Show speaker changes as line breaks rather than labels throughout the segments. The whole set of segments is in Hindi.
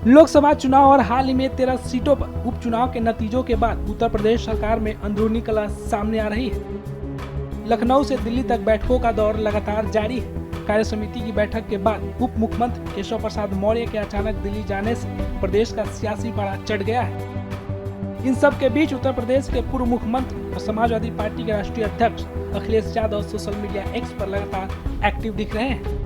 लोकसभा चुनाव और हाल ही में 13 सीटों पर उपचुनाव के नतीजों के बाद उत्तर प्रदेश सरकार में अंदरूनी कलह सामने आ रही है। लखनऊ से दिल्ली तक बैठकों का दौर लगातार जारी है। कार्य समिति की बैठक के बाद उप मुख्यमंत्री केशव प्रसाद मौर्य के अचानक दिल्ली जाने से प्रदेश का सियासी पारा चढ़ गया है। इन सब के बीच उत्तर प्रदेश के पूर्व मुख्यमंत्री और समाजवादी पार्टी के राष्ट्रीय अध्यक्ष Akhilesh Yadav social media x पर लगातार एक्टिव दिख रहे हैं।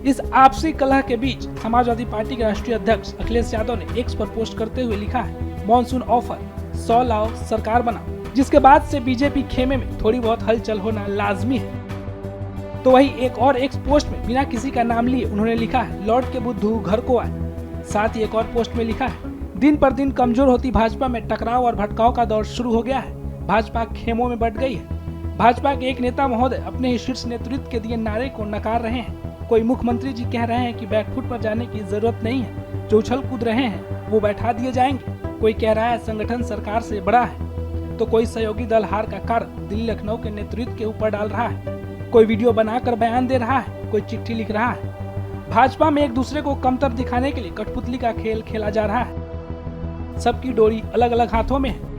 इस आपसी कलह के बीच समाजवादी पार्टी के राष्ट्रीय अध्यक्ष अखिलेश यादव ने एक्स पर पोस्ट करते हुए लिखा है, मॉनसून ऑफर 100 लाओ सरकार बनाओ, जिसके बाद से बीजेपी खेमे में थोड़ी बहुत हलचल होना लाजमी है। तो वही एक और एक्स पोस्ट में बिना किसी का नाम लिए उन्होंने लिखा है, लौट के बुद्धू घर को आए। साथ ही एक और पोस्ट में लिखा है, दिन पर दिन कमजोर होती भाजपा में टकराव और भटकाव का दौर शुरू हो गया है। भाजपा खेमों में बट गई है। भाजपा के एक नेता महोदय अपने ही शीर्ष नेतृत्व के दिए नारे को नकार रहे हैं। कोई मुख्यमंत्री जी कह रहे हैं कि बैकफुट पर जाने की जरूरत नहीं है, जो उछल कूद रहे हैं वो बैठा दिए जाएंगे। कोई कह रहा है संगठन सरकार से बड़ा है, तो कोई सहयोगी दल हार का कारण दिल्ली लखनऊ के नेतृत्व के ऊपर डाल रहा है। कोई वीडियो बनाकर बयान दे रहा है, कोई चिट्ठी लिख रहा है। भाजपा में एक दूसरे को कमतर दिखाने के लिए कठपुतली का खेल खेला जा रहा है। सबकी डोरी अलग अलग हाथों में है।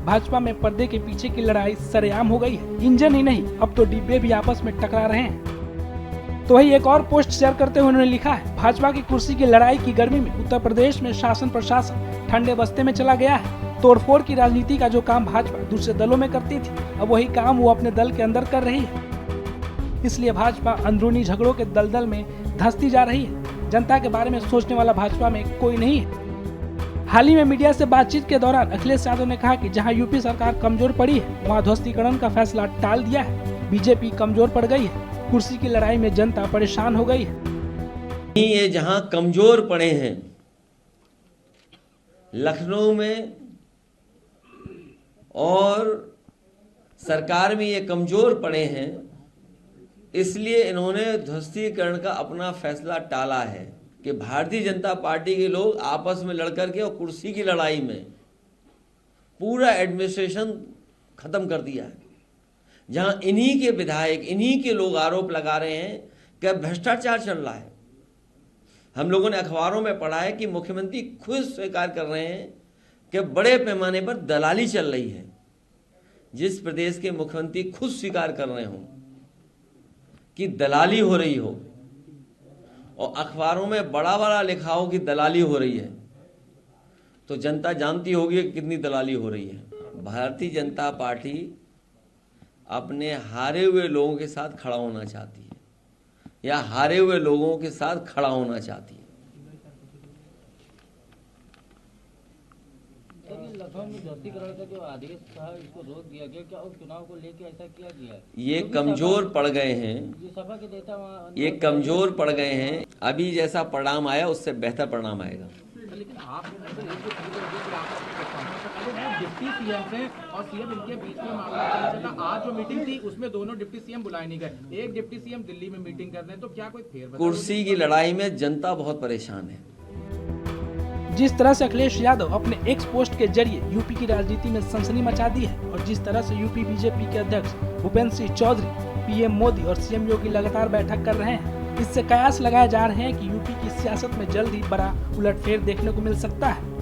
भाजपा में पर्दे के पीछे की लड़ाई सरेआम हो गई है। इंजन ही नहीं, अब तो डिब्बे भी आपस में टकरा रहे हैं। तो वही एक और पोस्ट शेयर करते हुए उन्होंने लिखा है, भाजपा की कुर्सी की लड़ाई की गर्मी में उत्तर प्रदेश में शासन प्रशासन ठंडे बस्ते में चला गया है। तोड़फोड़ की राजनीति का जो काम भाजपा दूसरे दलों में करती थी, अब वही काम वो अपने दल के अंदर कर रही है। इसलिए भाजपा अंदरूनी झगड़ों के दलदल में धंसती जा रही है। जनता के बारे में सोचने वाला भाजपा में कोई नहीं है। हाल ही में मीडिया से बातचीत के दौरान अखिलेश यादव ने कहा कि जहां यूपी सरकार कमजोर पड़ी है, वहां ध्वस्तीकरण का फैसला टाल दिया है। बीजेपी कमजोर पड़ गई है। कुर्सी की लड़ाई में जनता परेशान हो गई है।
ये जहां कमजोर पड़े हैं, लखनऊ में और सरकार में ये कमजोर पड़े हैं, इसलिए इन्होंने ध्वस्तीकरण का अपना फैसला टाला है कि भारतीय जनता पार्टी के लोग आपस में लड़कर के और कुर्सी की लड़ाई में पूरा एडमिनिस्ट्रेशन खत्म कर दिया है। जहां इन्हीं के विधायक, इन्हीं के लोग आरोप लगा रहे हैं कि भ्रष्टाचार चल रहा है। हम लोगों ने अखबारों में पढ़ा है कि मुख्यमंत्री खुद स्वीकार कर रहे हैं कि बड़े पैमाने पर दलाली चल रही है। जिस प्रदेश के मुख्यमंत्री खुद स्वीकार कर रहे हो कि दलाली हो रही हो और अखबारों में बड़ा बड़ा लिखा हो कि दलाली हो रही है, तो जनता जानती होगी कि कितनी दलाली हो रही है। भारतीय जनता पार्टी अपने हारे हुए लोगों के साथ खड़ा होना चाहती है या हारे हुए लोगों के साथ खड़ा होना चाहती है।
लखनऊ में ध्वस्तीकरण का जो आदेश था, इसको रोक दिया गया, क्या उस चुनाव को लेकर ऐसा किया गया है?
ये कमजोर पड़ गए हैं,
सभा के नेता
ये कमजोर पड़ गए हैं। अभी जैसा परिणाम आया उससे बेहतर परिणाम आएगा।
लेकिन आप डिप्टी सीएम से और सीएम इनके बीच में मामला चला। आज जो मीटिंग थी उसमें दोनों डिप्टी सीएम बुलाए नहीं गए। एक डिप्टी सीएम दिल्ली में मीटिंग कर रहे हैं, तो क्या कोई फेरबदल?
कुर्सी की लड़ाई में जनता बहुत परेशान है।
जिस तरह से अखिलेश यादव अपने एक्स पोस्ट के जरिए यूपी की राजनीति में सनसनी मचा दी है और जिस तरह से यूपी बीजेपी के अध्यक्ष भूपेंद्र सिंह चौधरी, पीएम मोदी और सीएम योगी लगातार बैठक कर रहे हैं, इससे कयास लगाए जा रहे हैं कि यूपी की सियासत में जल्द ही बड़ा उलटफेर देखने को मिल सकता है।